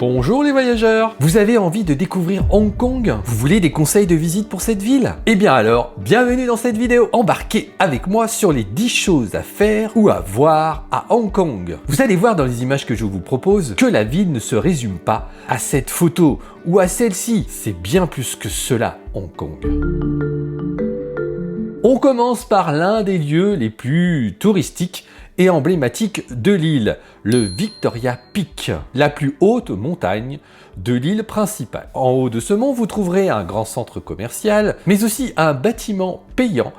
Bonjour les voyageurs! Vous avez envie de découvrir Hong Kong? Vous voulez des conseils de visite pour cette ville? Eh bien alors, bienvenue dans cette vidéo! Embarquez avec moi sur les 10 choses à faire ou à voir à Hong Kong. Vous allez voir dans les images que je vous propose que la ville ne se résume pas à cette photo ou à celle-ci. C'est bien plus que cela, Hong Kong. On commence par l'un des lieux les plus touristiques et emblématique de l'île, le Victoria Peak, la plus haute montagne de l'île principale. En haut de ce mont, vous trouverez un grand centre commercial, mais aussi un bâtiment payant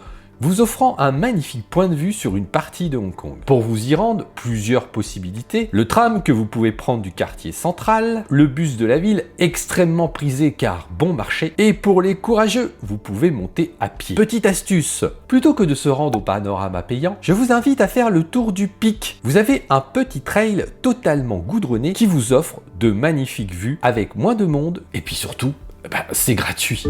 vous offrant un magnifique point de vue sur une partie de Hong Kong. Pour vous y rendre, plusieurs possibilités. Le tram que vous pouvez prendre du quartier central, le bus de la ville, extrêmement prisé car bon marché, et pour les courageux, vous pouvez monter à pied. Petite astuce, plutôt que de se rendre au panorama payant, je vous invite à faire le tour du pic. Vous avez un petit trail totalement goudronné qui vous offre de magnifiques vues avec moins de monde, et puis surtout, c'est gratuit.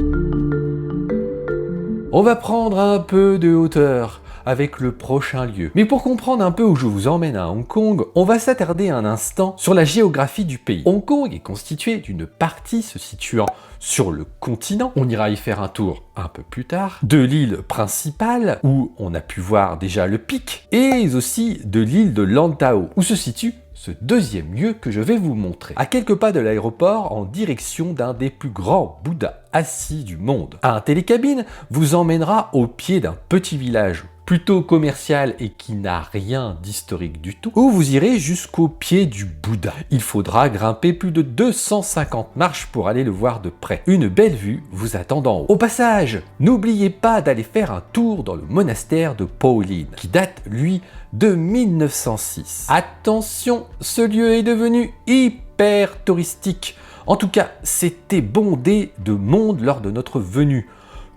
On va prendre un peu de hauteur avec le prochain lieu. Mais pour comprendre un peu où je vous emmène à Hong Kong, on va s'attarder un instant sur la géographie du pays. Hong Kong est constitué d'une partie se situant sur le continent, on ira y faire un tour un peu plus tard, de l'île principale, où on a pu voir déjà le pic, et aussi de l'île de Lantau, où se situe ce deuxième lieu que je vais vous montrer. À quelques pas de l'aéroport, en direction d'un des plus grands Bouddhas assis du monde. Un télécabine vous emmènera au pied d'un petit village plutôt commercial et qui n'a rien d'historique du tout, où vous irez jusqu'au pied du Bouddha. Il faudra grimper plus de 250 marches pour aller le voir de près. Une belle vue vous attend d'en haut. Au passage, n'oubliez pas d'aller faire un tour dans le monastère de Pauline, qui date, lui, de 1906. Attention, ce lieu est devenu hyper touristique. En tout cas, c'était bondé de monde lors de notre venue.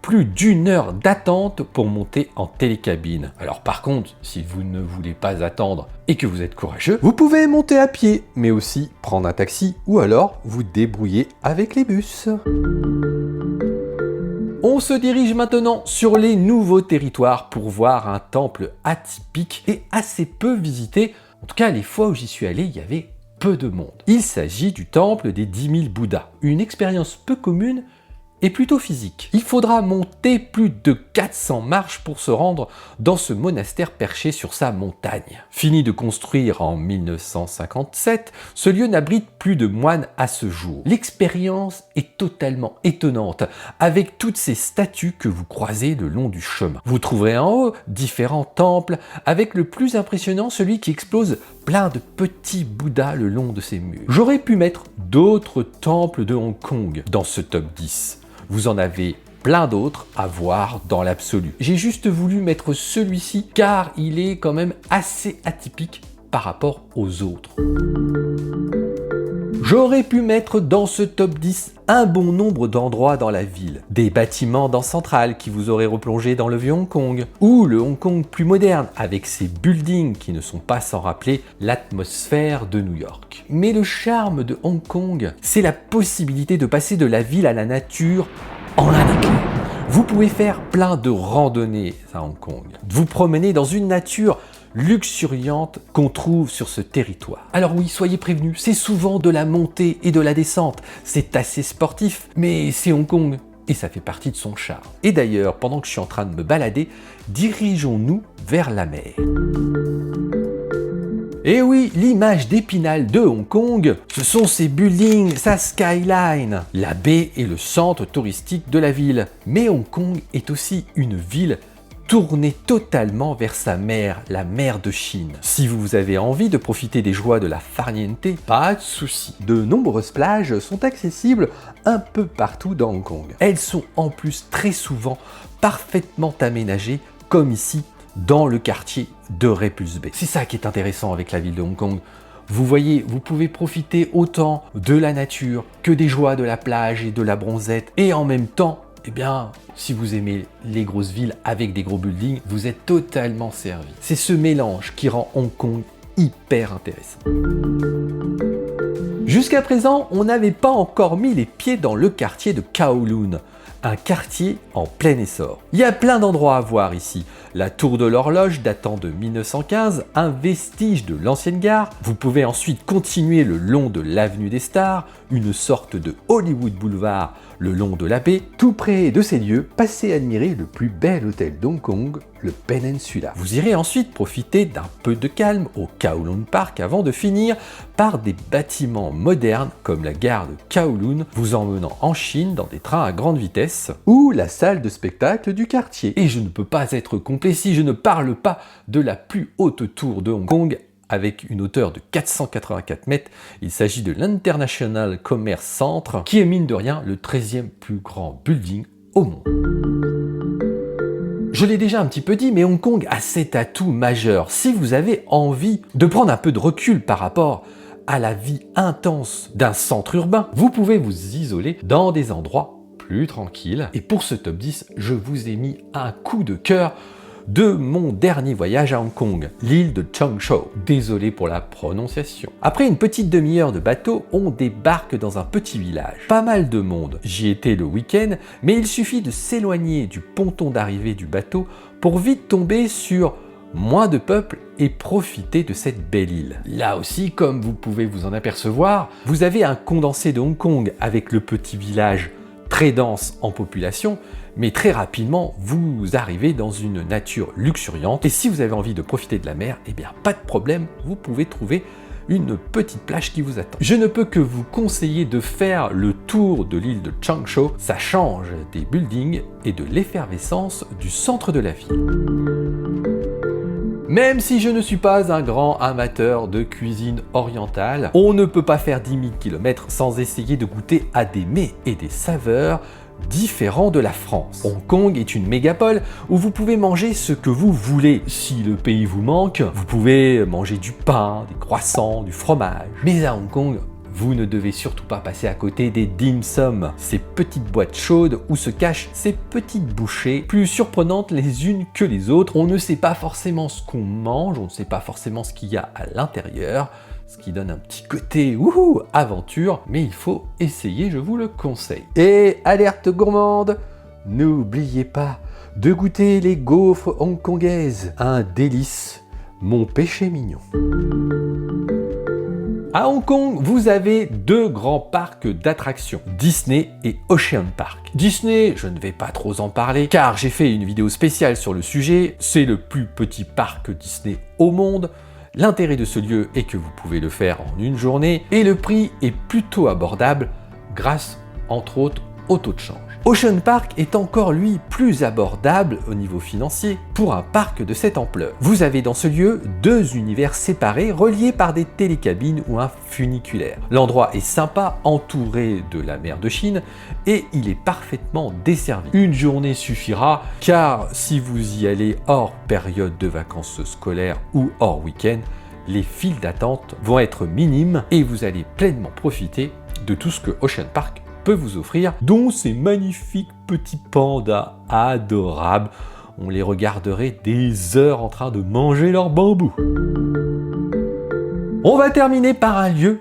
Plus d'1 heure d'attente pour monter en télécabine. Alors par contre, si vous ne voulez pas attendre et que vous êtes courageux, vous pouvez monter à pied, mais aussi prendre un taxi ou alors vous débrouiller avec les bus. On se dirige maintenant sur les nouveaux territoires pour voir un temple atypique et assez peu visité. En tout cas, les fois où j'y suis allé, il y avait peu de monde. Il s'agit du temple des 10 000 Bouddhas, une expérience peu commune et plutôt physique. Il faudra monter plus de 400 marches pour se rendre dans ce monastère perché sur sa montagne. Fini de construire en 1957, ce lieu n'abrite plus de moines à ce jour. L'expérience est totalement étonnante, avec toutes ces statues que vous croisez le long du chemin. Vous trouverez en haut différents temples, avec le plus impressionnant celui qui explose plein de petits Bouddhas le long de ses murs. J'aurais pu mettre d'autres temples de Hong Kong dans ce top 10. Vous en avez plein d'autres à voir dans l'absolu. J'ai juste voulu mettre celui-ci car il est quand même assez atypique par rapport aux autres. J'aurais pu mettre dans ce top 10 un bon nombre d'endroits dans la ville. Des bâtiments dans Central qui vous auraient replongé dans le vieux Hong Kong, ou le Hong Kong plus moderne avec ses buildings qui ne sont pas sans rappeler l'atmosphère de New York. Mais le charme de Hong Kong, c'est la possibilité de passer de la ville à la nature en un éclat. Vous pouvez faire plein de randonnées à Hong Kong, vous promener dans une nature luxuriante qu'on trouve sur ce territoire. Alors oui, soyez prévenus, c'est souvent de la montée et de la descente, c'est assez sportif, mais c'est Hong Kong et ça fait partie de son charme. Et d'ailleurs, pendant que je suis en train de me balader, dirigeons-nous vers la mer. Et oui, l'image d'Épinal de Hong Kong, ce sont ces buildings, sa skyline. La baie est le centre touristique de la ville, mais Hong Kong est aussi une ville tournez totalement vers sa mer, la mer de Chine. Si vous avez envie de profiter des joies de la farniente, pas de souci. De nombreuses plages sont accessibles un peu partout dans Hong Kong. Elles sont en plus très souvent parfaitement aménagées, comme ici dans le quartier de Repulse Bay. C'est ça qui est intéressant avec la ville de Hong Kong. Vous voyez, vous pouvez profiter autant de la nature que des joies de la plage et de la bronzette, et en même temps, eh bien, si vous aimez les grosses villes avec des gros buildings, vous êtes totalement servi. C'est ce mélange qui rend Hong Kong hyper intéressant. Jusqu'à présent, on n'avait pas encore mis les pieds dans le quartier de Kowloon. un quartier en plein essor. Il y a plein d'endroits à voir ici. La tour de l'horloge datant de 1915, un vestige de l'ancienne gare. Vous pouvez ensuite continuer le long de l'avenue des Stars, une sorte de Hollywood Boulevard le long de la baie. Tout près de ces lieux, passez admirer le plus bel hôtel d'Hong Kong, le Peninsula. Vous irez ensuite profiter d'un peu de calme au Kowloon Park avant de finir par des bâtiments modernes comme la gare de Kowloon, vous emmenant en Chine dans des trains à grande vitesse, ou la salle de spectacle du quartier. Et je ne peux pas être complet si je ne parle pas de la plus haute tour de Hong Kong avec une hauteur de 484 mètres. Il s'agit de l'International Commerce Centre, qui est mine de rien le 13e plus grand building au monde. Je l'ai déjà un petit peu dit, mais Hong Kong a cet atout majeur. Si vous avez envie de prendre un peu de recul par rapport à la vie intense d'un centre urbain, vous pouvez vous isoler dans des endroits plus tranquilles. Et pour ce top 10, je vous ai mis un coup de cœur de mon dernier voyage à Hong Kong, l'île de Changsha. Désolé pour la prononciation. Après une petite demi-heure de bateau, on débarque dans un petit village. Pas mal de monde. J'y étais le week-end, mais il suffit de s'éloigner du ponton d'arrivée du bateau pour vite tomber sur moins de peuple et profiter de cette belle île. Là aussi, comme vous pouvez vous en apercevoir, vous avez un condensé de Hong Kong avec le petit village très dense en population, mais très rapidement, vous arrivez dans une nature luxuriante. Et si vous avez envie de profiter de la mer, eh bien pas de problème, vous pouvez trouver une petite plage qui vous attend. Je ne peux que vous conseiller de faire le tour de l'île de Changsha, ça change des buildings et de l'effervescence du centre de la ville. Même si je ne suis pas un grand amateur de cuisine orientale, on ne peut pas faire 10 000 km sans essayer de goûter à des mets et des saveurs différents de la France. Hong Kong est une mégapole où vous pouvez manger ce que vous voulez. Si le pays vous manque, vous pouvez manger du pain, des croissants, du fromage. Mais à Hong Kong, vous ne devez surtout pas passer à côté des dim sum, ces petites boîtes chaudes où se cachent ces petites bouchées, plus surprenantes les unes que les autres. On ne sait pas forcément ce qu'on mange, on ne sait pas forcément ce qu'il y a à l'intérieur, ce qui donne un petit côté wouhou, aventure, mais il faut essayer, je vous le conseille. Et alerte gourmande, n'oubliez pas de goûter les gaufres hongkongaises, un délice, mon péché mignon. À Hong Kong, vous avez deux grands parcs d'attractions, Disney et Ocean Park. Disney, je ne vais pas trop en parler, car j'ai fait une vidéo spéciale sur le sujet, c'est le plus petit parc Disney au monde. L'intérêt de ce lieu est que vous pouvez le faire en une journée, et le prix est plutôt abordable, grâce, entre autres, au taux de change. Ocean Park est encore, lui, plus abordable au niveau financier pour un parc de cette ampleur. Vous avez dans ce lieu deux univers séparés reliés par des télécabines ou un funiculaire. L'endroit est sympa, entouré de la mer de Chine et il est parfaitement desservi. Une journée suffira car si vous y allez hors période de vacances scolaires ou hors week-end, les files d'attente vont être minimes et vous allez pleinement profiter de tout ce que Ocean Park peut vous offrir, dont ces magnifiques petits pandas adorables. On les regarderait des heures en train de manger leur bambou. On va terminer par un lieu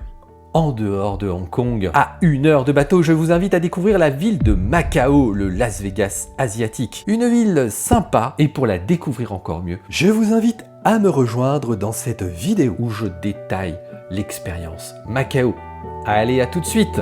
en dehors de Hong Kong. À 1 heure de bateau, je vous invite à découvrir la ville de Macao, le Las Vegas asiatique. Une ville sympa, et pour la découvrir encore mieux, je vous invite à me rejoindre dans cette vidéo où je détaille l'expérience Macao. Allez, à tout de suite!